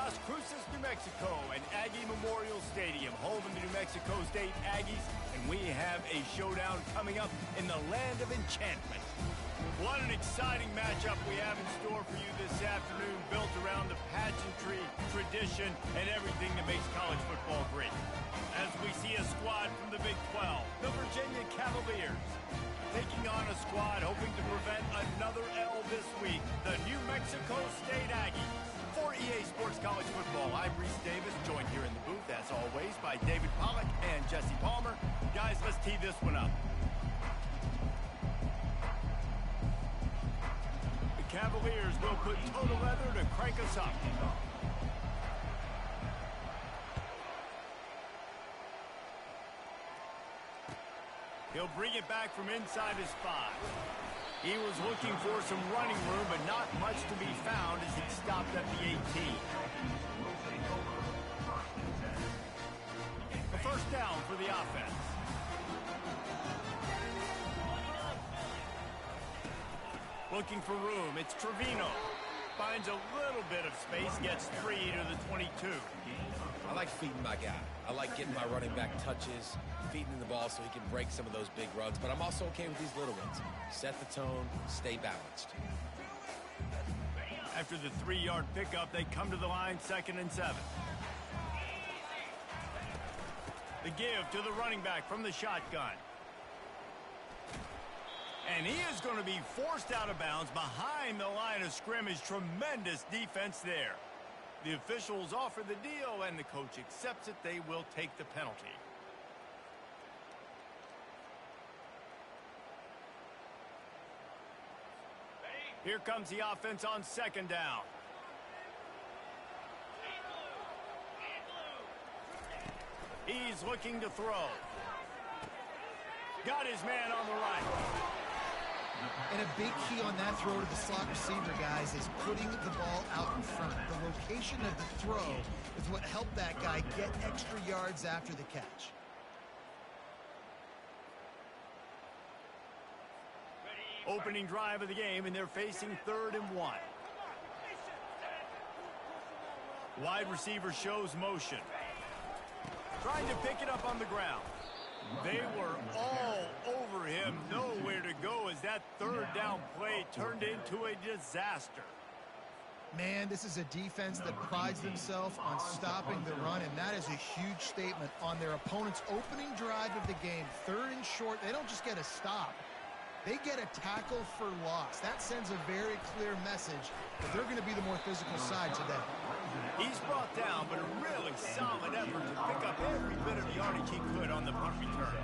Las Cruces, New Mexico, and Aggie Memorial Stadium, home of the New Mexico State Aggies, and we have a showdown coming up in the land of enchantment. What an exciting matchup we have in store for you this afternoon, built around the pageantry, tradition, and everything that makes college football great. As we see a squad from the Big 12, the Virginia Cavaliers, taking on a squad hoping to prevent another L this week, the New Mexico State Aggies. For EA Sports College Football, I'm Reese Davis, joined here in the booth, as always, by David Pollack and Jesse Palmer. Guys, let's tee this one up. The Cavaliers will put total leather to crank us up. He'll bring it back from inside his 5. He was looking for some running room, but not much to be found as he stopped at the 18. A first down for the offense. Looking for room, it's Trevino. Finds a little bit of space, gets 3 to the 22. I like feeding my guy. I like getting my running back touches, feeding him the ball so he can break some of those big runs. But I'm also okay with these little ones. Set the tone, stay balanced. After the 3-yard pickup, they come to the line, 2nd and 7. The give to the running back from the shotgun. And he is going to be forced out of bounds behind the line of scrimmage. Tremendous defense there. The officials offer the deal, and the coach accepts it. They will take the penalty. Here comes the offense on 2nd down. He's looking to throw. Got his man on the right. And a big key on that throw to the slot receiver, guys, is putting the ball out in front. The location of the throw is what helped that guy get extra yards after the catch. Opening drive of the game, and they're facing 3rd and 1. Wide receiver shows motion. Trying to pick it up on the ground. They were all over him, nowhere to go as that 3rd down play turned into a disaster. Man, this is a defense that prides themselves on stopping the run, and that is a huge statement on their opponent's opening drive of the game. 3rd and short, they don't just get a stop. They get a tackle for loss. That sends a very clear message that they're going to be the more physical side today. He's brought down, but a really solid effort to pick up every bit of yardage he could on the punt return.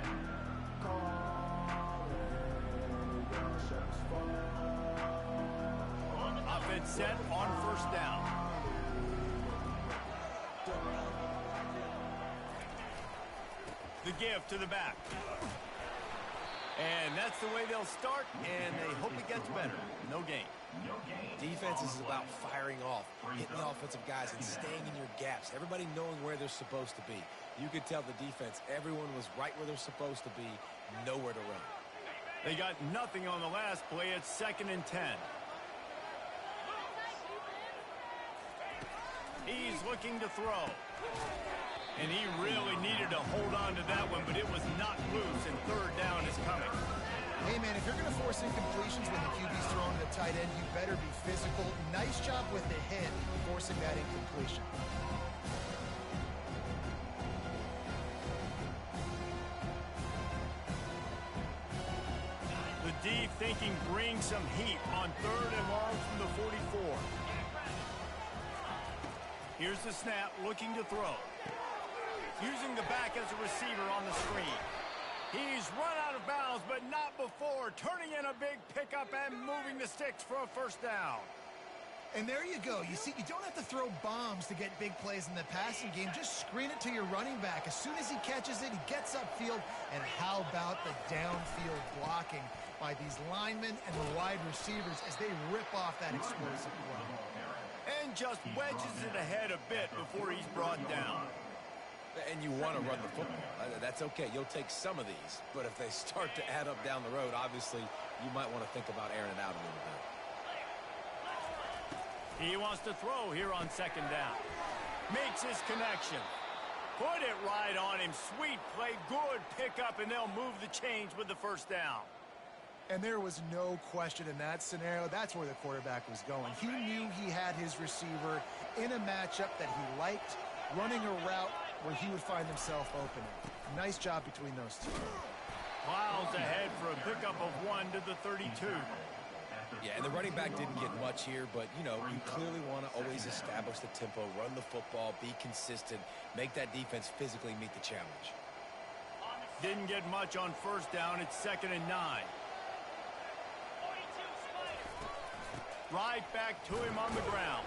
Offense set on 1st down. The give to the back. And that's the way they'll start, and they hope it gets better. No gain. Defense is about firing off, hitting the offensive guys, and staying in your gaps. Everybody knowing where they're supposed to be. You could tell the defense, everyone was right where they're supposed to be, nowhere to run. They got nothing on the last play. It's 2nd and 10. He's looking to throw. And he really needed to hold on to that one, but it was knocked loose, and 3rd down is coming. Hey, man, if you're going to force incompletions when the QB's throwing to the tight end, you better be physical. Nice job with the hit, forcing that incompletion. The deep thinking brings some heat on 3rd and long from the 44. Here's the snap, looking to throw. Using the back as a receiver on the screen. He's run out of bounds, but not before. Turning in a big pickup and moving the sticks for a 1st down. And there you go. You see, you don't have to throw bombs to get big plays in the passing game. Just screen it to your running back. As soon as he catches it, he gets upfield. And how about the downfield blocking by these linemen and the wide receivers as they rip off that explosive play. And just wedges it ahead a bit before he's brought down. And you want to run the football. That's okay. You'll take some of these. But if they start to add up down the road, obviously, you might want to think about airing it out a little bit. He wants to throw here on 2nd down. Makes his connection. Put it right on him. Sweet play. Good pickup, and they'll move the chains with the first down. And there was no question in that scenario. That's where the quarterback was going. He knew he had his receiver in a matchup that he liked, running a route where he would find himself open. Nice job between those two. Miles ahead for a pickup of 1 to the 32. Yeah, and the running back didn't get much here, but, you know, you clearly want to always establish the tempo, run the football, be consistent, make that defense physically meet the challenge. Didn't get much on first down. It's 2nd and 9. Right back to him on the ground.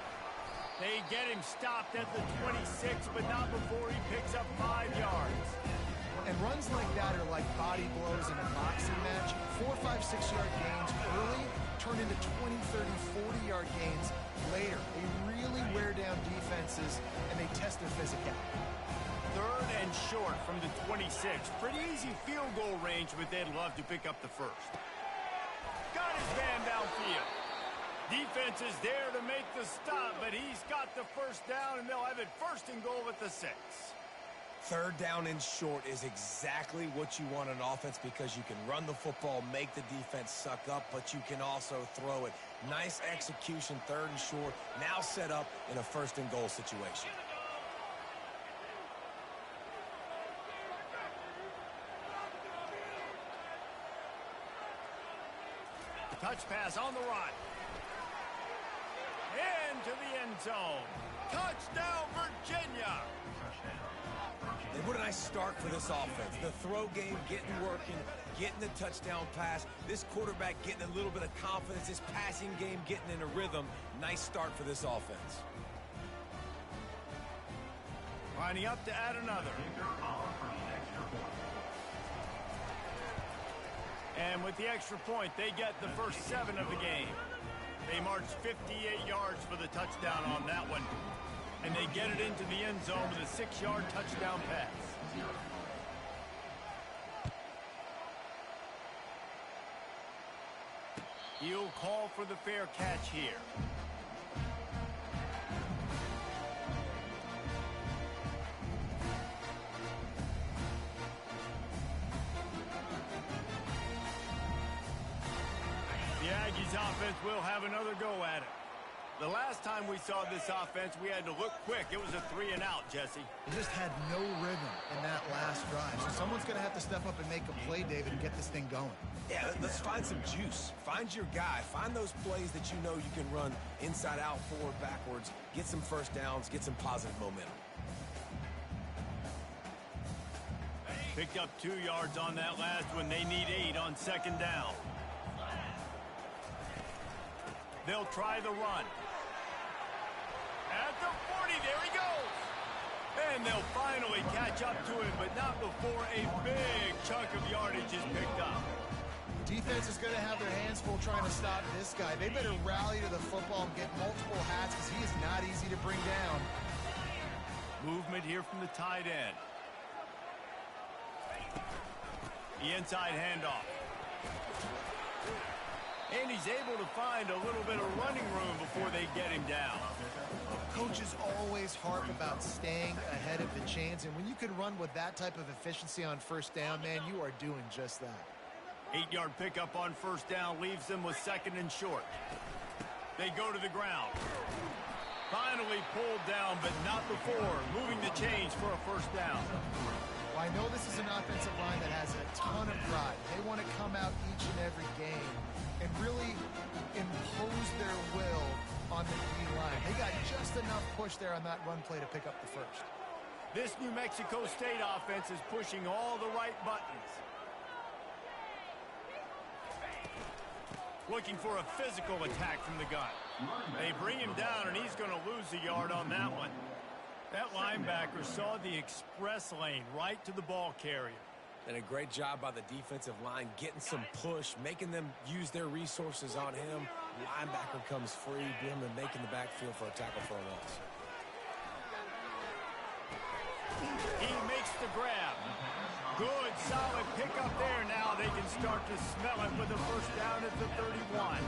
They get him stopped at the 26, but not before he picks up 5 yards. And runs like that are like body blows in a boxing match. 4, 5, 6-yard gains early turn into 20, 30, 40-yard gains later. They really wear down defenses, and they test their physicality. 3rd and short from the 26. Pretty easy field goal range, but they'd love to pick up the first. Got his man downfield. Defense is there to make the stop, but he's got the first down, and they'll have it 1st and goal at the 6. 3rd down and short is exactly what you want on offense because you can run the football, make the defense suck up, but you can also throw it. Nice execution, 3rd and short, now set up in a 1st and goal situation. Touch pass on the run. Into the end zone. Touchdown, Virginia. And what a nice start for this offense. The throw game getting working, getting the touchdown pass. This quarterback getting a little bit of confidence. This passing game getting in a rhythm. Nice start for this offense. Lining up to add another. And with the extra point, they get the first 7 of the game. They march 58 yards for the touchdown on that one. And they get it into the end zone with a 6-yard touchdown pass. He'll call for the fair catch here. The Aggies offense will have another go at it. The last time we saw this offense, we had to look quick. It was a 3-and-out, Jesse. They just had no rhythm in that last drive. So someone's going to have to step up and make a play, David, and get this thing going. Yeah, let's find some juice. Find your guy. Find those plays that you know you can run inside out, forward, backwards. Get some first downs. Get some positive momentum. Picked up 2 yards on that last one. They need 8 on 2nd down. They'll try the run. At the 40, there he goes. And they'll finally catch up to him, but not before a big chunk of yardage is picked up. Defense is going to have their hands full trying to stop this guy. They better rally to the football and get multiple hats because he is not easy to bring down. Movement here from the tight end. The inside handoff. And he's able to find a little bit of running room before they get him down. Coaches always harp about staying ahead of the chains, and when you can run with that type of efficiency on first down, man, you are doing just that. 8-yard pickup on first down leaves them with 2nd and short. They go to the ground. Finally pulled down, but not before moving the chains for a first down. Well, I know this is an offensive line that has a ton of pride. They want to come out each and every game and really impose their will on the D-line. They got just enough push there on that run play to pick up the first. This New Mexico State offense is pushing all the right buttons. Looking for a physical attack from the gun. They bring him down, and he's going to lose a yard on that one. That linebacker saw the express lane right to the ball carrier. And a great job by the defensive line, getting some push, making them use their resources on him. Linebacker comes free, him and making the backfield for a tackle for a loss. He makes the grab. Good, solid pickup there. Now they can start to smell it with a first down at the 31.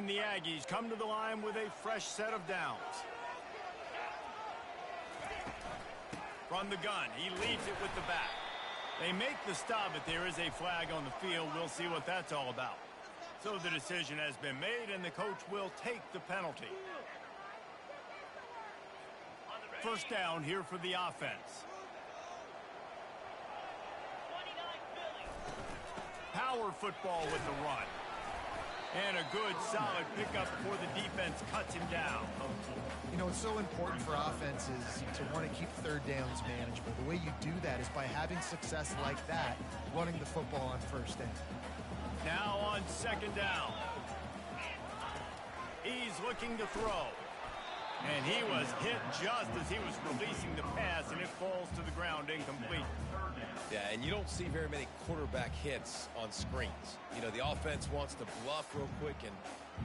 And the Aggies come to the line with a fresh set of downs. From the gun, he leads it with the back. They make the stop, but there is a flag on the field. We'll see what that's all about. So the decision has been made, and the coach will take the penalty. First down here for the offense. Power football with the run. And a good, solid pickup before the defense cuts him down. You know, it's so important for offenses to want to keep third downs manageable. The way you do that is by having success like that, running the football on first down. Now on second down. He's looking to throw. And he was hit just as he was releasing the pass, and it falls to the ground incomplete. Yeah, and you don't see very many quarterback hits on screens. You know, the offense wants to bluff real quick and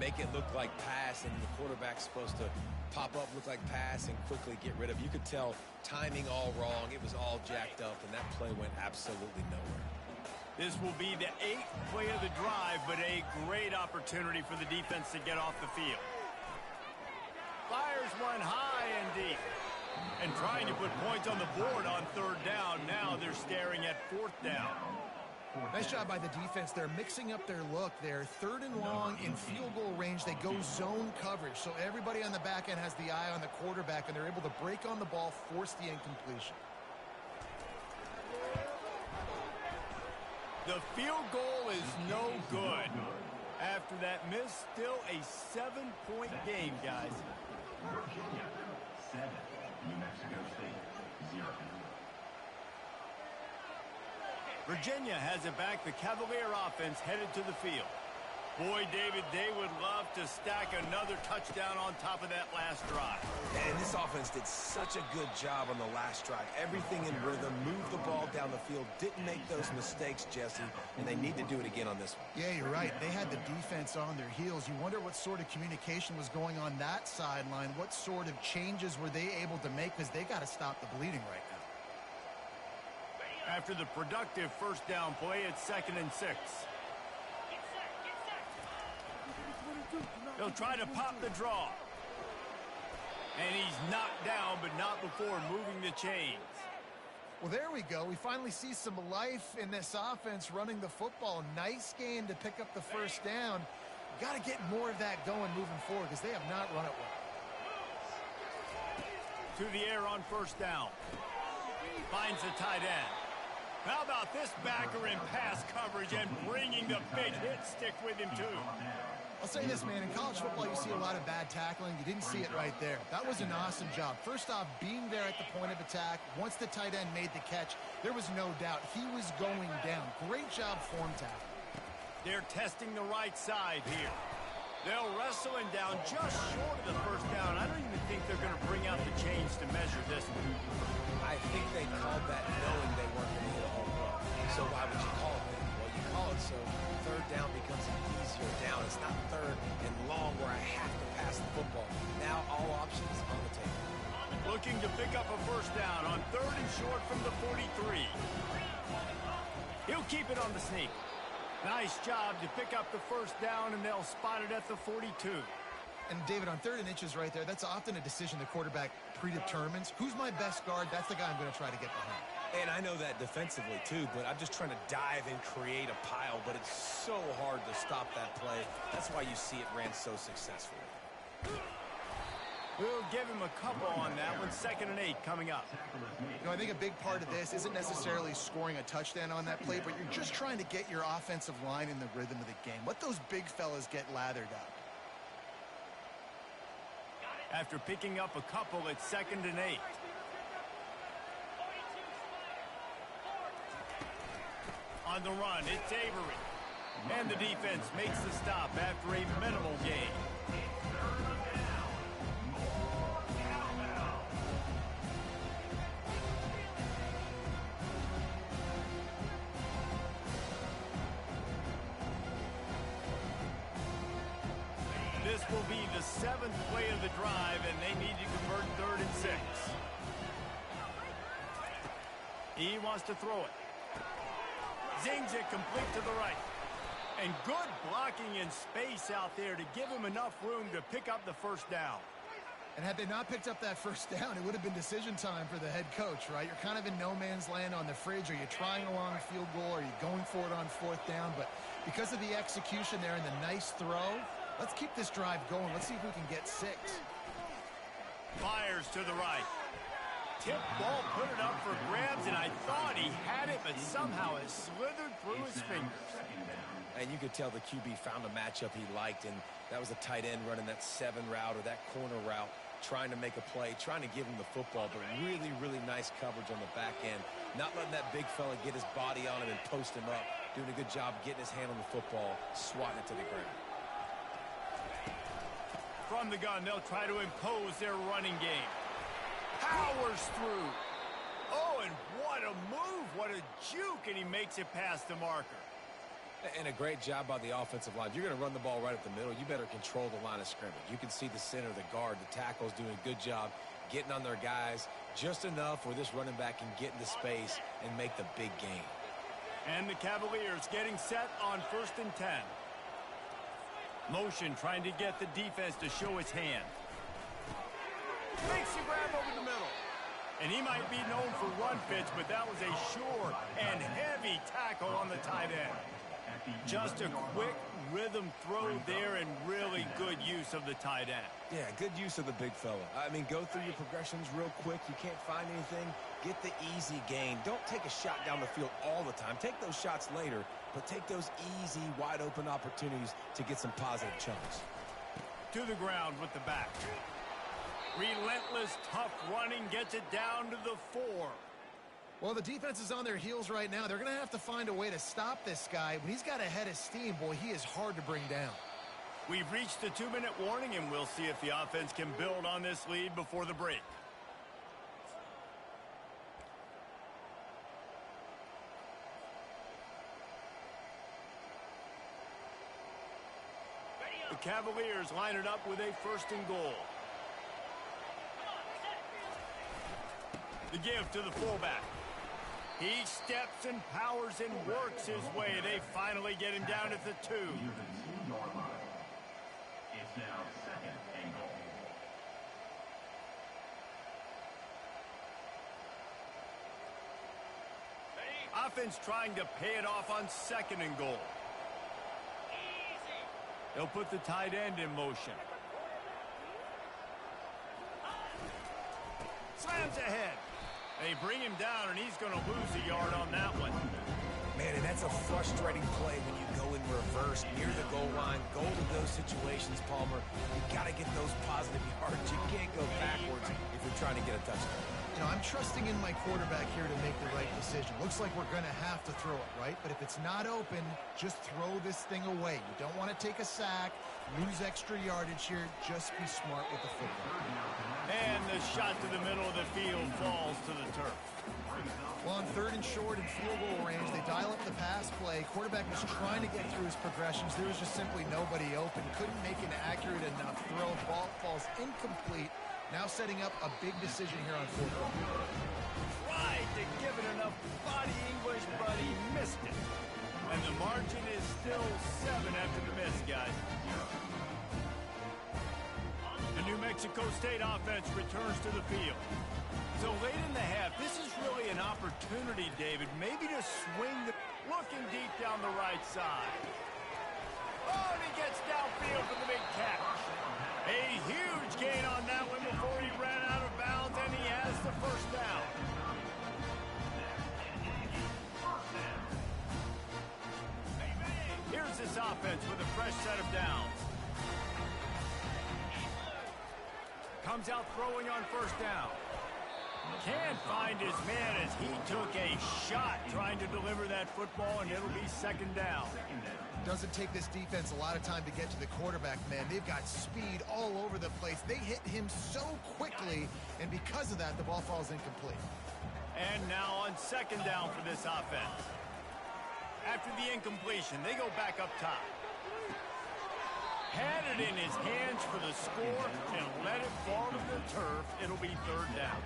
make it look like pass, and the quarterback's supposed to pop up, look like pass, and quickly get rid of. You could tell timing all wrong. It was all jacked up, and that play went absolutely nowhere. This will be the 8th play of the drive, but a great opportunity for the defense to get off the field. Fires one high and deep. And trying to put points on the board on third down. Now they're staring at fourth down. Nice job by the defense. They're mixing up their look. They're third and long in field goal range. They go zone coverage. So everybody on the back end has the eye on the quarterback, and they're able to break on the ball, force the incompletion. The field goal is no good. After that miss, still a 7-point game, guys. Virginia, 7. New Mexico State, 0. Virginia has it back. The Cavalier offense headed to the field. Boy, David, they would love to stack another touchdown on top of that last drive. And this offense did such a good job on the last drive. Everything in rhythm, moved the ball down the field, didn't make those mistakes, Jesse, and they need to do it again on this one. Yeah, you're right. They had the defense on their heels. You wonder what sort of communication was going on that sideline. What sort of changes were they able to make, because they got to stop the bleeding right now. After the productive first down play, it's 2nd and 6. They'll try to pop the draw. And he's knocked down, but not before moving the chains. Well, there we go. We finally see some life in this offense running the football. Nice game to pick up the first down. Got to get more of that going moving forward, because they have not run it well. To the air on first down. Finds the tight end. How about this backer in pass coverage and bringing the big hit stick with him, too? I'll say this, man. In college football, you see a lot of bad tackling. You didn't see it right there. That was an awesome job. First off, being there at the point of attack. Once the tight end made the catch, there was no doubt he was going down. Great job form tackle. They're testing the right side here. They'll wrestle him down just short of the first down. I don't even think they're going to bring out the chains to measure this one. I think they called that knowing they weren't going to hit a home run. So why would you call it that? Well, you call it so third down becomes an easier down. It's not third and long where I have to pass the football. Now all options on the table. Looking to pick up a first down on 3rd and short from the 43. He'll keep it on the sneak. Nice job to pick up the first down, and they'll spot it at the 42. And, David, on 3rd and inches right there, that's often a decision the quarterback predetermines. Who's my best guard? That's the guy I'm going to try to get behind. And I know that defensively, too, but I'm just trying to dive and create a pile, but it's so hard to stop that play. That's why you see it ran so successfully. We'll give him a couple on that one. 2nd and 8 coming up. You know, I think a big part of this isn't necessarily scoring a touchdown on that play, but you're just trying to get your offensive line in the rhythm of the game. Let those big fellas get lathered up. After picking up a couple, it's 2nd and 8. On the run, it's Avery. And the defense makes the stop after a minimal gain. This will be the 7th play of the drive, and they need to convert 3rd and 6. He wants to throw it. Zings it complete to the right. And good blocking in space out there to give him enough room to pick up the first down. And had they not picked up that first down, it would have been decision time for the head coach, right? You're kind of in no man's land on the fridge. Are you trying a long field goal? Are you going for it on fourth down? But because of the execution there and the nice throw, let's keep this drive going. Let's see if we can get 6. Fires to the right. Tip ball, put it up for grabs, and I thought he had it, but somehow it slithered through his fingers. And you could tell the QB found a matchup he liked, and that was a tight end running that 7 route or that corner route, trying to make a play, trying to give him the football, but really, really nice coverage on the back end. Not letting that big fella get his body on him and post him up. Doing a good job getting his hand on the football, swatting it to the ground. From the gun, they'll try to impose their running game. Powers through. Oh, and what a move, what a juke, and he makes it past the marker. And a great job by the offensive line. If you're going to run the ball right up the middle, you better control the line of scrimmage. You can see the center, the guard, the tackle's doing a good job getting on their guys just enough where this running back can get into space and make the big gain. And the Cavaliers getting set on 1st and 10. Motion trying to get the defense to show its hand. Makes a grab over the middle. And he might be known for run fits, but that was a sure and heavy tackle on the tight end. Just a quick rhythm throw there and really good use of the tight end. Yeah, good use of the big fella. I mean, go through your progressions real quick. You can't find anything. Get the easy gain. Don't take a shot down the field all the time. Take those shots later, but take those easy, wide-open opportunities to get some positive chunks. To the ground with the back. Relentless, tough running gets it down to the 4. Well, the defense is on their heels right now. They're going to have to find a way to stop this guy. When he's got a head of steam, boy, he is hard to bring down. We've reached the 2-minute warning, and we'll see if the offense can build on this lead before the break. The Cavaliers line it up with a 1st and goal. The give to the fullback. He steps and powers and works his way. They finally get him down at the 2. It's now 2nd and goal. Offense trying to pay it off on 2nd and goal. They'll put the tight end in motion. Slams ahead. They bring him down, and he's going to lose a yard on that one. Man, and that's a frustrating play when you go in reverse near the goal line. Goal to those situations, Palmer. You got to get those positive yards. You can't go backwards if you're trying to get a touchdown. You know, I'm trusting in my quarterback here to make the right decision. Looks like we're going to have to throw it, right? But if it's not open, just throw this thing away. You don't want to take a sack, lose extra yardage here. Just be smart with the football. And the shot to the middle of the field falls to the turf. Well, on 3rd and short and field goal range, they dial up the pass play. Quarterback was trying to get through his progressions. There was just simply nobody open. Couldn't make an accurate enough throw. Ball falls incomplete. Now setting up a big decision here on 4th down. Tried to give it enough body English, but he missed it. And the margin is still 7 after the miss, guys. The New Mexico State offense returns to the field. So late in the half, this is really an opportunity, David, maybe to swing the... Looking deep down the right side. Oh, and he gets downfield for the big catch. A huge gain on that one before he ran out of bounds, and he has the 1st down. Here's this offense with a fresh set of downs. Comes out throwing on 1st down. Can't find his man as he took a shot trying to deliver that football, and it'll be 2nd down. Doesn't take this defense a lot of time to get to the quarterback, man. They've got speed all over the place. They hit him so quickly, and because of that, the ball falls incomplete. And now on 2nd down for this offense. After the incompletion, they go back up top. had it in his hands for the score and let it fall to the turf. It'll be third down.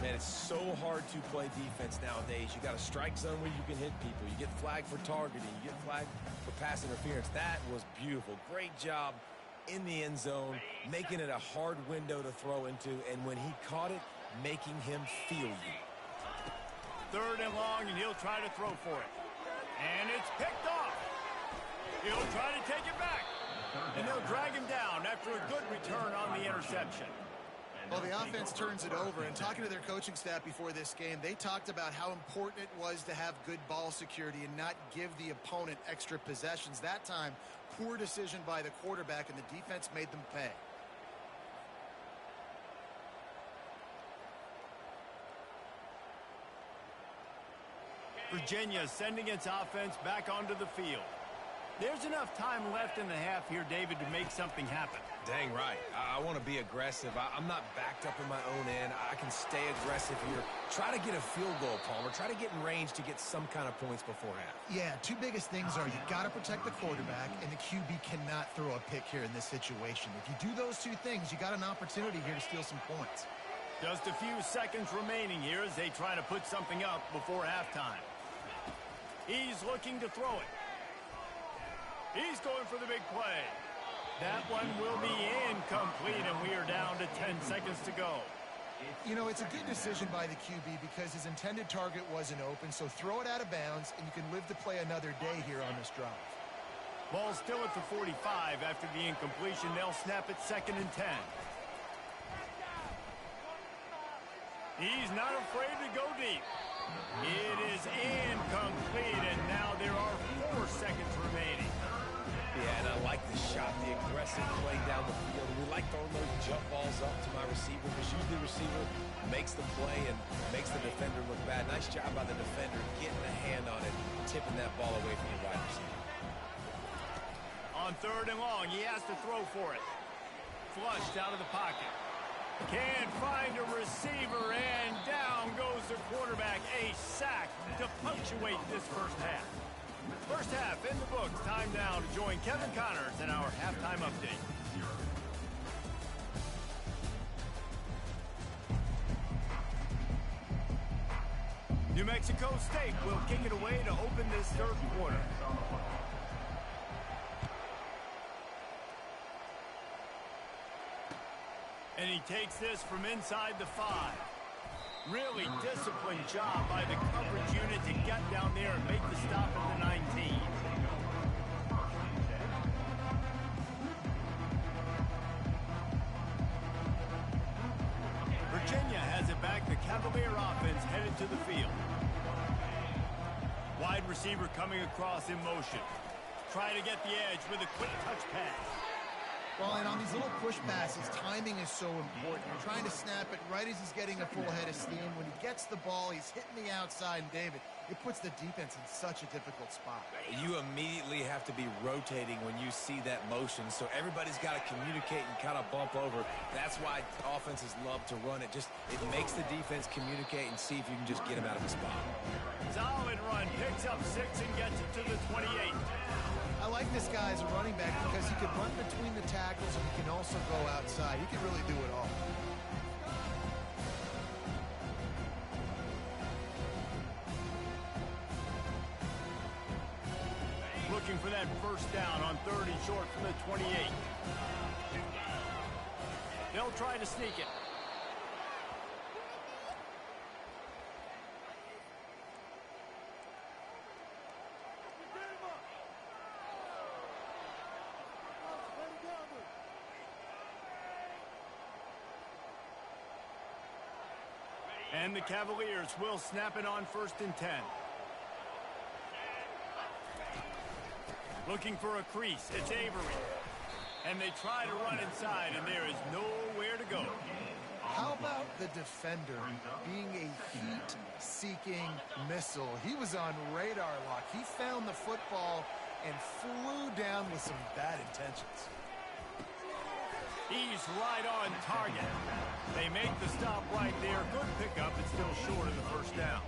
Man, it's so hard to play defense nowadays. You got a strike zone where you can hit people. You get flagged for targeting. You get flagged for pass interference. That was beautiful. Great job in the end zone, making it a hard window to throw into, and when he caught it, making him feel you. Third and long, and he'll try to throw for it. And it's picked off. He'll try to take it back. And they'll drag him down after a good return on the interception. Well, the offense turns it over, and talking to their coaching staff before this game, they talked about how important it was to have good ball security and not give the opponent extra possessions. That time, poor decision by the quarterback, and the defense made them pay. Virginia sending its offense back onto the field. There's enough time left in the half here, David, to make something happen. Dang right. I want to be aggressive. I'm not backed up in my own end. I can stay aggressive here. Try to get a field goal, Palmer. Try to get in range to get some kind of points before half. Yeah, two biggest things are you got to protect the quarterback, and the QB cannot throw a pick here in this situation. If you do those two things, you got an opportunity here to steal some points. Just a few seconds remaining here as they try to put something up before halftime. He's looking to throw it. He's going for the big play. That one will be incomplete, and we are down to 10 seconds to go. You know, it's a good decision by the QB because his intended target wasn't open, so throw it out of bounds, and you can live to play another day here on this drive. Ball still at the 45 after the incompletion. They'll snap it 2nd and 10. He's not afraid to go deep. It is incomplete, and now there are 4 seconds remaining. Yeah, and I like the shot, the aggressive play down the field. We like throwing those jump balls up to my receiver because usually the receiver makes the play and makes the defender look bad. Nice job by the defender getting a hand on it, tipping that ball away from your wide receiver. On 3rd and long, he has to throw for it. Flushed out of the pocket. Can't find a receiver, and down goes the quarterback. A sack to punctuate this first half. First half in the books. Time now to join Kevin Connors in our halftime update. New Mexico State will kick it away to open this third quarter. And he takes this from inside the 5. Really disciplined job by the coverage unit to get down there and make the stop at the 19. Virginia has it back. The Cavalier offense headed to the field. Wide receiver coming across in motion. Try to get the edge with a quick touch pass. Well, and on these little push passes, timing is so important. You're trying to snap it right as he's getting a full head of steam. When he gets the ball, he's hitting the outside, and David, it puts the defense in such a difficult spot. You immediately have to be rotating when you see that motion, so everybody's got to communicate and kind of bump over. That's why offenses love to run it. It makes the defense communicate and see if you can just get him out of the spot. Solid run, picks up 6 and gets it to the 28. I like this guy as a running back because he can run between the tackles and he can also go outside. He can really do it all. Looking for that first down on 3rd and short from the 28. They'll try to sneak it. And the Cavaliers will snap it on 1st and 10. Looking for a crease. It's Avery. And they try to run inside, and there is nowhere to go. How about the defender being a heat-seeking missile? He was on radar lock. He found the football and flew down with some bad intentions. He's right on target. They make the stop right there. Good pickup, but still short of the first down.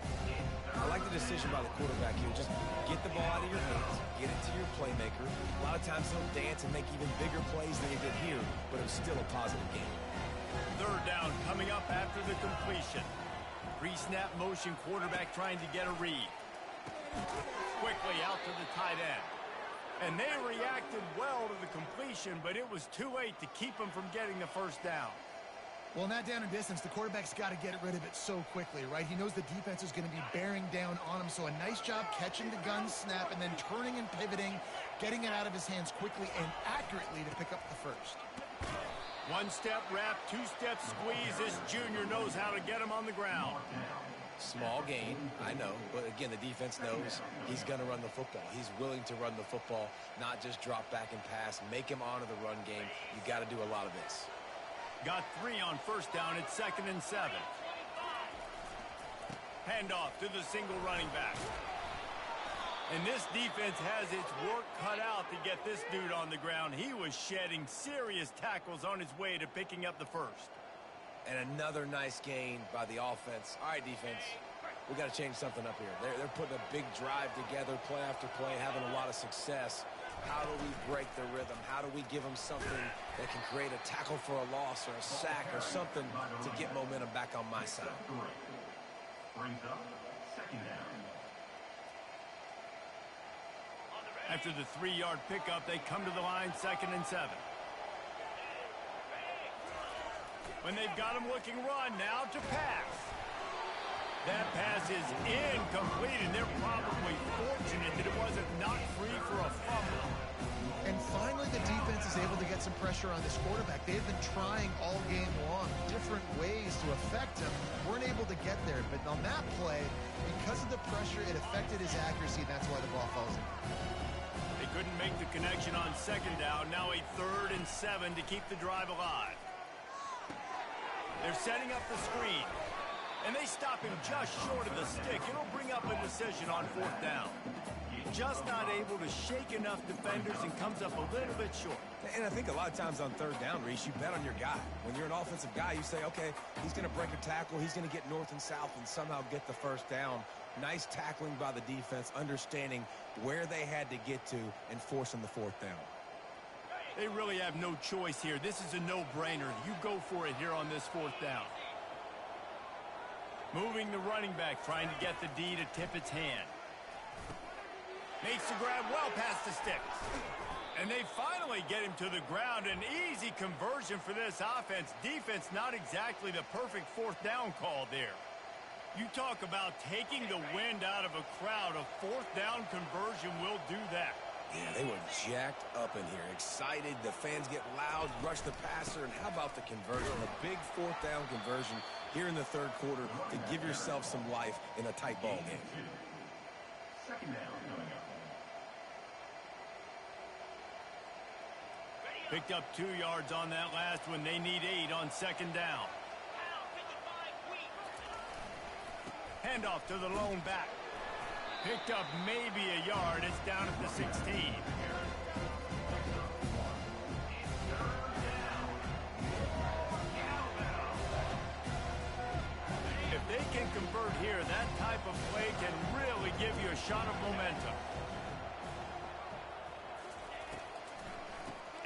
I like the decision by the quarterback here. Just get the ball out of your hands, get it to your playmaker. A lot of times he'll dance and make even bigger plays than he did here, but it was still a positive game. Third down coming up after the completion. Pre-snap motion, quarterback trying to get a read. Quickly out to the tight end. And they reacted well to the completion, but it was too late to keep them from getting the first down. Well, in that down and distance, the quarterback's got to get rid of it so quickly, right? He knows the defense is going to be bearing down on him, so a nice job catching the gun snap and then turning and pivoting, getting it out of his hands quickly and accurately to pick up the first. One-step wrap, two-step squeeze. This junior knows how to get him on the ground. Small gain, I know, but again, the defense knows he's going to run the football. He's willing to run the football, not just drop back and pass, make him honor the run game. You got to do a lot of this. Got 3 on first down at 2nd and 7. Handoff to the single running back. And this defense has its work cut out to get this dude on the ground. He was shedding serious tackles on his way to picking up the first. And another nice gain by the offense. All right, defense, we got to change something up here. They're putting a big drive together, play after play, having a lot of success. How do we break the rhythm? How do we give them something that can create a tackle for a loss or a sack or something to get momentum back on my side? Brings up second down. After the 3-yard pickup, they come to the line, 2nd and 7. When they've got him looking run, now to pass. That pass is incomplete, and they're probably fortunate that it wasn't knocked free for a fumble. And finally, the defense is able to get some pressure on this quarterback. They've been trying all game long, different ways to affect him. Weren't able to get there, but on that play, because of the pressure, it affected his accuracy, and that's why the ball falls in. They couldn't make the connection on 2nd down. Now a 3rd and 7 to keep the drive alive. They're setting up the screen, and they stop him just short of the stick. It'll bring up a decision on 4th down. Just not able to shake enough defenders and comes up a little bit short. And I think a lot of times on 3rd down, Reese, you bet on your guy. When you're an offensive guy, you say, okay, he's going to break a tackle, he's going to get north and south and somehow get the first down. Nice tackling by the defense, understanding where they had to get to and forcing the 4th down. They really have no choice here. This is a no-brainer. You go for it here on this 4th down. Moving the running back, trying to get the D to tip its hand. Makes the grab well past the sticks. And they finally get him to the ground. An easy conversion for this offense. Defense, not exactly the perfect 4th down call there. You talk about taking the wind out of a crowd. A 4th down conversion will do that. Yeah, they were jacked up in here, excited. The fans get loud, rush the passer, and how about the conversion? A big 4th down conversion here in the 3rd quarter to give yourself some life in a tight ball game. Second down coming up. Picked up 2 yards on that last one. They need 8 on 2nd down. Handoff to the lone back. Picked up maybe a yard. It's down at the 16. If they can convert here, that type of play can really give you a shot of momentum.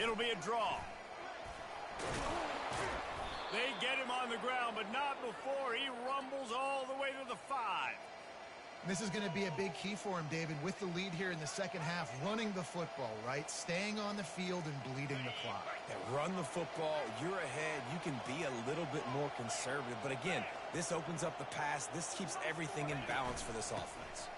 It'll be a draw. They get him on the ground, but not before he rumbles all the way to the 5. This is going to be a big key for him, David, with the lead here in the second half, running the football, right? Staying on the field and bleeding the clock. Yeah, run the football. You're ahead. You can be a little bit more conservative. But again, this opens up the pass. This keeps everything in balance for this offense.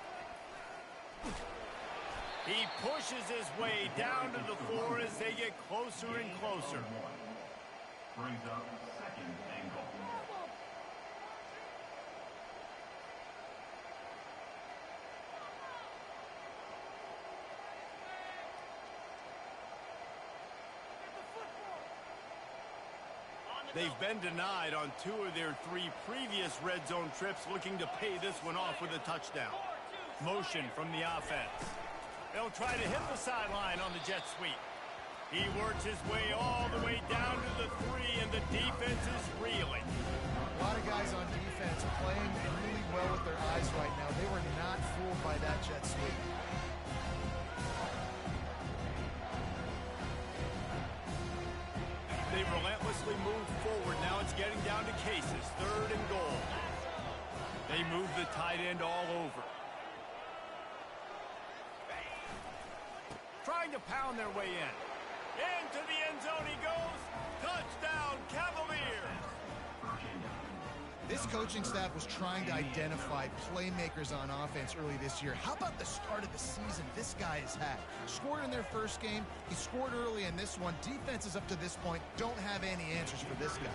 He pushes his way down to the 4 as they get closer and closer. Brings up second and goal. They've been denied on 2 of their 3 previous red zone trips, looking to pay this one off with a touchdown. Motion from the offense. They'll try to hit the sideline on the jet sweep. He works his way all the way down to the 3, and the defense is reeling. A lot of guys on defense playing really well with their eyes right now. They were not fooled by that jet sweep. They relentlessly move forward. Now it's getting down to cases. 3rd and goal. They move the tight end all over. Trying to pound their way in. Into the end zone he goes. Touchdown, Cavaliers. This coaching staff was trying to identify playmakers on offense early this year. How about the start of the season this guy has had? Scored in their first game. He scored early in this one. Defenses up to this point don't have any answers for this guy.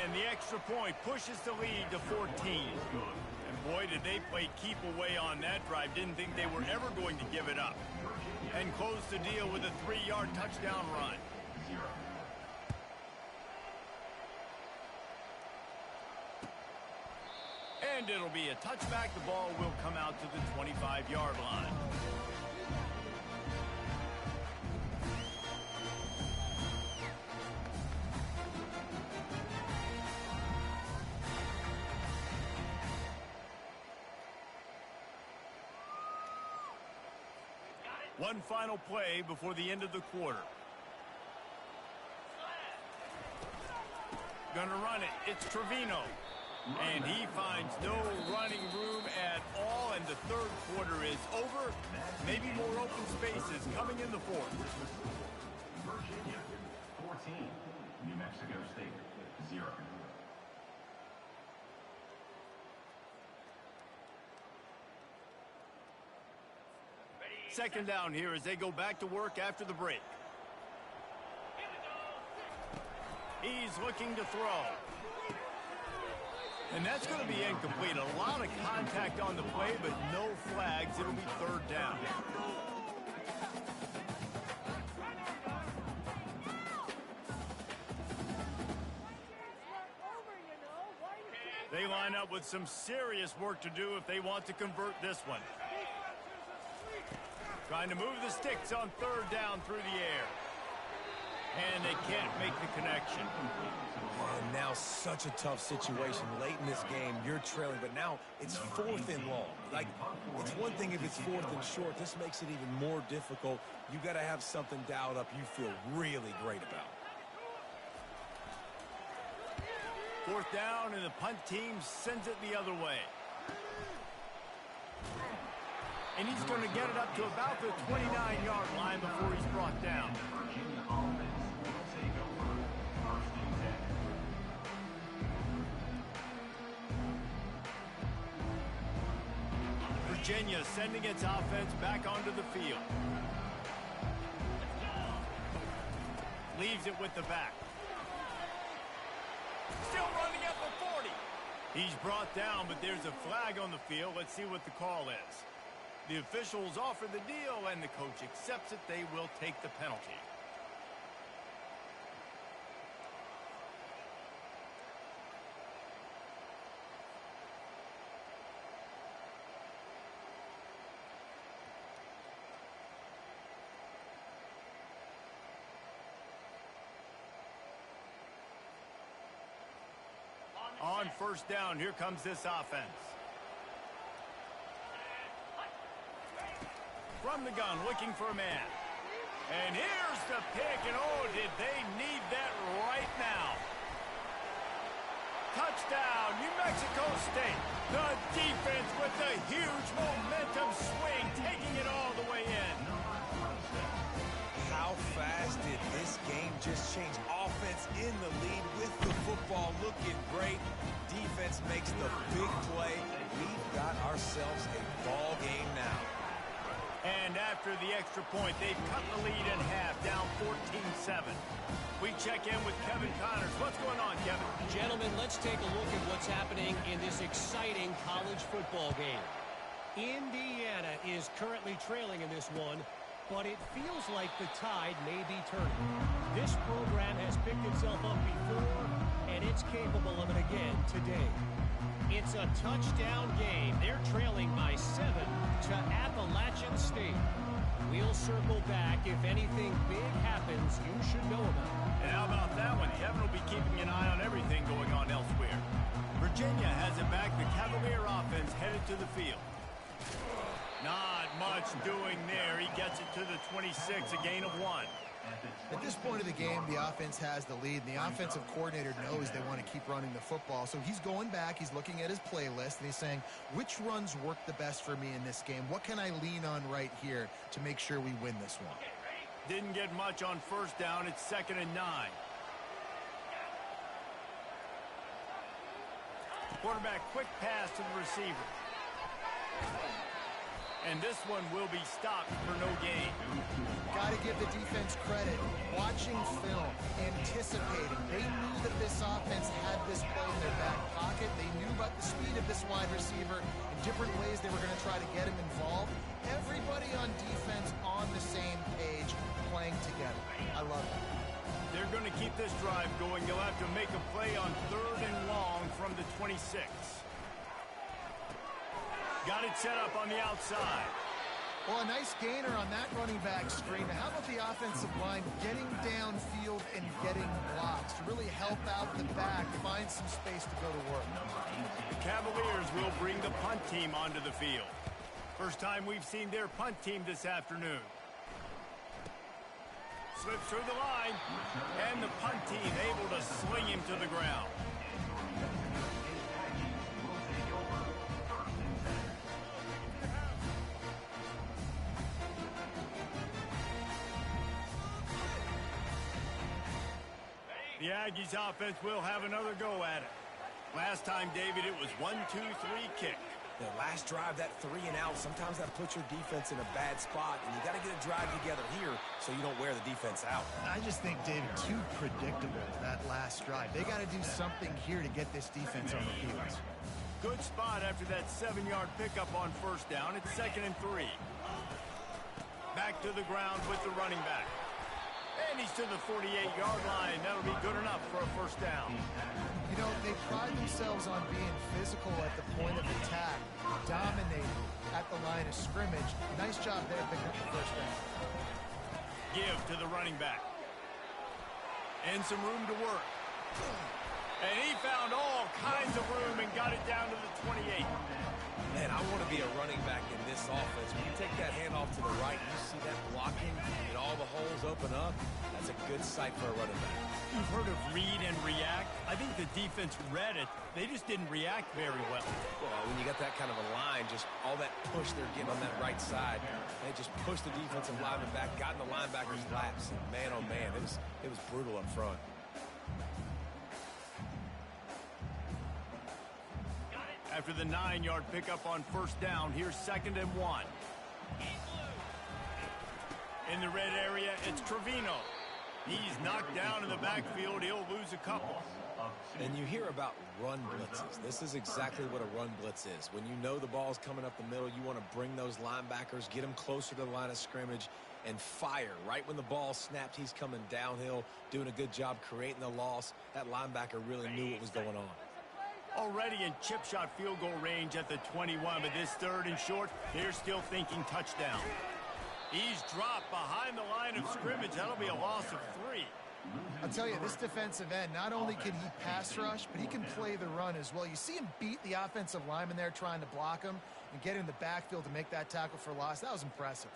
And the extra point pushes the lead to 14. And boy, did they play keep away on that drive. Didn't think they were ever going to give it up. And close the deal with a 3-yard touchdown run. And it'll be a touchback. The ball will come out to the 25-yard line. One final play before the end of the quarter. Gonna run it. It's Trevino. And he finds no running room at all, and the 3rd quarter is over. Maybe more open spaces coming in the 4th. Virginia, 14. New Mexico State, 0. Second down here as they go back to work after the break. He's looking to throw. And that's going to be incomplete. A lot of contact on the play, but no flags. It'll be 3rd down. They line up with some serious work to do if they want to convert this one. Trying to move the sticks on 3rd down through the air. And they can't make the connection. And now such a tough situation. Late in this game, you're trailing, but now it's 4th and long. Like, it's one thing if it's 4th and short. This makes it even more difficult. You got to have something dialed up you feel really great about. 4th down, and the punt team sends it the other way. And he's going to get it up to about the 29-yard line before he's brought down. Virginia sending its offense back onto the field. Leaves it with the back. Still running at the 40. He's brought down, but there's a flag on the field. Let's see what the call is. The officials offer the deal, and the coach accepts it. They will take the penalty. On 1st down, here comes this offense. From the gun, looking for a man. And here's the pick, and oh, did they need that right now. Touchdown, New Mexico State. The defense with a huge momentum swing, taking it all the way in. How fast did this game just change? Offense in the lead with the football looking great. Defense makes the big play. We've got ourselves a ball game now. And after the extra point, they've cut the lead in half, down 14-7. We check in with Kevin Connors. What's going on, Kevin? Gentlemen, let's take a look at what's happening in this exciting college football game. Indiana is currently trailing in this one, but it feels like the tide may be turning. This program has picked itself up before, and it's capable of it again today. It's a touchdown game. They're trailing by 7 to Appalachian State. We'll circle back. If anything big happens, you should know about it. And how about that one? Kevin will be keeping an eye on everything going on elsewhere. Virginia has it back. The Cavalier offense headed to the field. Not much doing there. He gets it to the 26, a gain of 1. At this point of the game, the offense has the lead, and the offensive coordinator knows they want to keep running the football. So he's going back, he's looking at his playlist, and he's saying, which runs work the best for me in this game? What can I lean on right here to make sure we win this one? Didn't get much on first down. It's 2nd and 9. Quarterback, quick pass to the receiver. And this one will be stopped for no gain. Got to give the defense credit. Watching film, anticipating. They knew that this offense had this play in their back pocket. They knew about the speed of this wide receiver. In different ways, they were going to try to get him involved. Everybody on defense on the same page, playing together. I love it. They're going to keep this drive going. They'll have to make a play on 3rd and long from the 26. Got it set up on the outside. Well, a nice gainer on that running back screen. Now, how about the offensive line getting downfield and getting blocks to really help out the back, find some space to go to work? The Cavaliers will bring the punt team onto the field. First time we've seen their punt team this afternoon. Slips through the line, and the punt team able to sling him to the ground. The Aggies offense will have another go at it. Last time, David, it was 1-2-3 kick. The last drive, that 3 and out, sometimes that puts your defense in a bad spot, and you got to get a drive together here so you don't wear the defense out. I just think, David, too predictable, that last drive. They got to do something here to get this defense on the field. Good spot after that 7-yard pickup on first down. It's 2nd and 3. Back to the ground with the running back. And he's to the 48-yard line. That'll be good enough for a first down. You know, they pride themselves on being physical at the point of attack, dominating at the line of scrimmage. Nice job there picking up the first down. Give to the running back. And some room to work. And he found all kinds of room and got it down to the 28. Man, I want to be a running back in this offense. When you take that handoff to the right, you see that blocking and all the holes open up. That's a good sight for a running back. You've heard of read and react. I think the defense read it. They just didn't react very well. Well, when you got that kind of a line, just all that push they're getting on that right side, they just pushed the defensive lineman back, got in the linebacker's laps, and man, oh man, it was brutal up front. After the 9-yard pickup on first down, here's 2nd and 1. In the red area, it's Trevino. He's knocked down in the backfield. He'll lose a couple. And you hear about run blitzes. This is exactly what a run blitz is. When you know the ball's coming up the middle, you want to bring those linebackers, get them closer to the line of scrimmage, and fire. Right when the ball snapped, he's coming downhill, doing a good job creating the loss. That linebacker really knew what was going on. Already in chip shot field goal range at the 21, but this 3rd and short, they're still thinking touchdown. He's dropped behind the line of scrimmage. That'll be a loss of 3. I'll tell you, this defensive end, not only can he pass rush, but he can play the run as well. You see him beat the offensive lineman there trying to block him and get in the backfield to make that tackle for loss. That was impressive.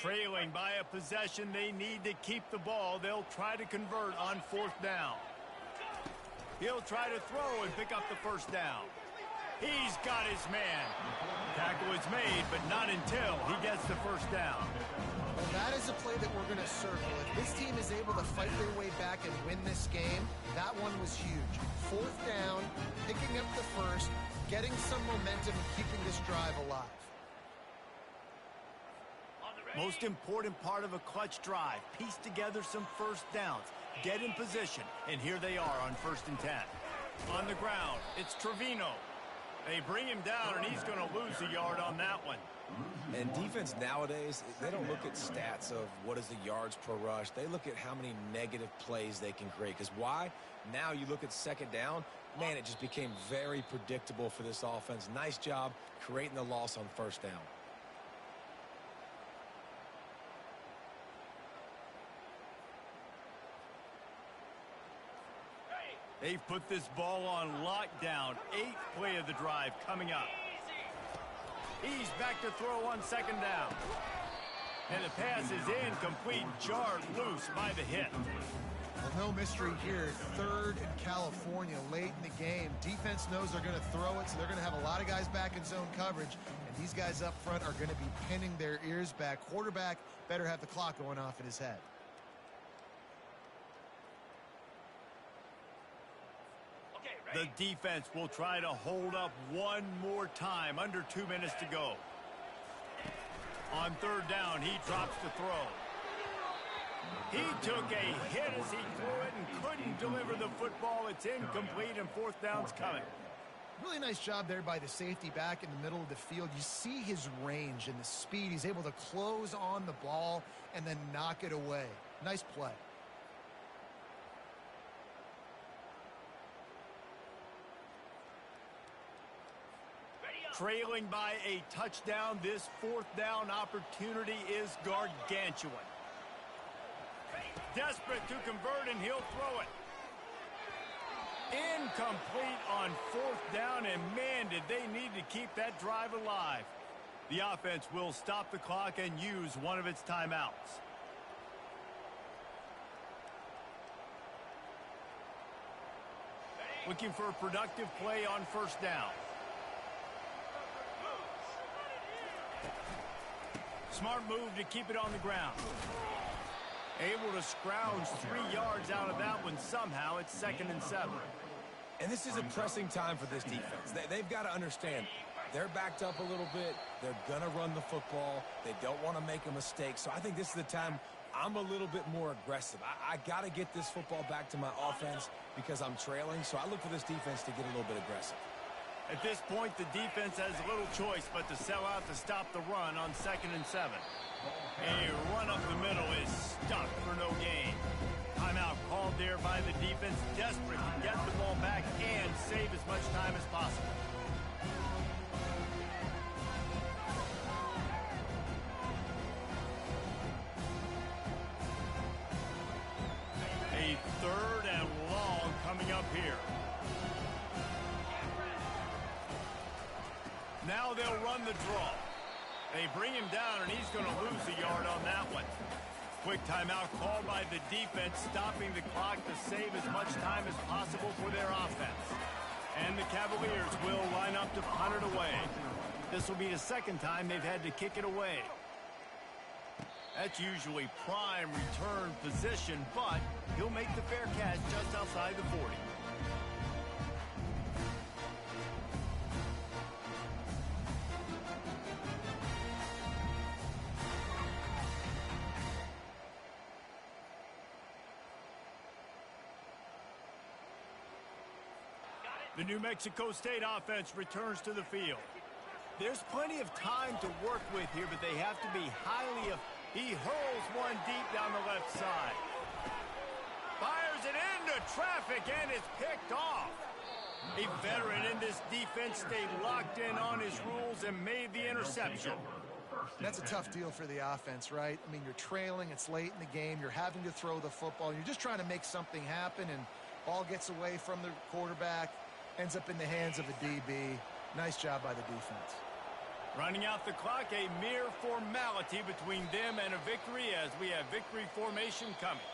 Trailing by a possession, they need to keep the ball. They'll try to convert on 4th down. He'll try to throw and pick up the first down. He's got his man. Tackle is made, but not until he gets the first down. Well, that is a play that we're going to circle. If this team is able to fight their way back and win this game, that one was huge. 4th down, picking up the first, getting some momentum, and keeping this drive alive. Most important part of a clutch drive, piece together some first downs, get in position, and here they are on 1st and 10. On the ground, it's Trevino. They bring him down, and he's going to lose a yard on that one. And defense nowadays, they don't look at stats of what is the yards per rush. They look at how many negative plays they can create. Because why? Now you look at second down, man, it just became very predictable for this offense. Nice job creating the loss on first down. They've put this ball on lockdown. 8th play of the drive coming up. He's back to throw on second down. And the pass is incomplete, jarred loose by the hit. Well, no mystery here. 3rd in California late in the game. Defense knows they're going to throw it, so they're going to have a lot of guys back in zone coverage. And these guys up front are going to be pinning their ears back. Quarterback better have the clock going off in his head. The defense will try to hold up one more time. Under 2 minutes to go. On 3rd down, he drops the throw. He took a hit as he threw it and couldn't deliver the football. It's incomplete, and 4th down's coming. Really nice job there by the safety back in the middle of the field. You see his range and the speed. He's able to close on the ball and then knock it away. Nice play. Trailing by a touchdown, this 4th down opportunity is gargantuan. Desperate to convert, and he'll throw it. Incomplete on 4th down, and man, did they need to keep that drive alive. The offense will stop the clock and use one of its timeouts. Looking for a productive play on 1st down. Smart move to keep it on the ground. Able to scrounge 3 yards out of that one somehow. It's 2nd and 7. And this is a pressing time for this defense. They've got to understand they're backed up a little bit. They're going to run the football. They don't want to make a mistake. So I think this is the time I'm a little bit more aggressive. I got to get this football back to my offense because I'm trailing. So I look for this defense to get a little bit aggressive. At this point, the defense has little choice but to sell out to stop the run on 2nd and 7. A run up the middle is stuck for no gain. Timeout called there by the defense, desperate to get the ball back and save as much time as possible. A 3rd and long coming up here. Now they'll run the draw. They bring him down, and he's going to lose a yard on that one. Quick timeout called by the defense, stopping the clock to save as much time as possible for their offense. And the Cavaliers will line up to punt it away. This will be the 2nd time they've had to kick it away. That's usually prime return position, but he'll make the fair catch just outside the 40. The New Mexico State offense returns to the field. There's plenty of time to work with here, but they have to be highly... He hurls one deep down the left side. Fires it into traffic, and it's picked off. A veteran in this defense stayed locked in on his rules and made the interception. That's a tough deal for the offense, right? I mean, you're trailing, it's late in the game, you're having to throw the football, you're just trying to make something happen, and ball gets away from the quarterback, ends up in the hands of a DB. Nice job by the defense. Running out the clock, a mere formality between them and a victory as we have victory formation coming.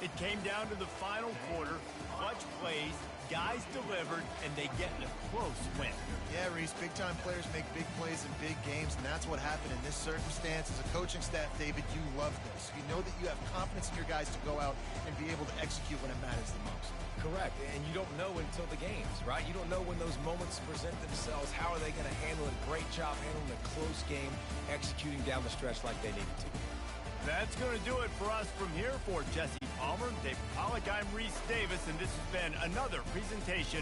It came down to the final quarter, clutch plays, guys delivered, and they get in a close win. Yeah, Reese, big-time players make big plays in big games, and that's what happened in this circumstance. As a coaching staff, David, you love this. You know that you have confidence in your guys to go out and be able to execute when it matters the most. Correct, and you don't know until the games, right? You don't know when those moments present themselves. How are they going to handle it? Great job handling a close game, executing down the stretch like they needed to. That's going to do it for us from here. For Jesse Palmer, Dave Pollack, I'm Reese Davis, and this has been another presentation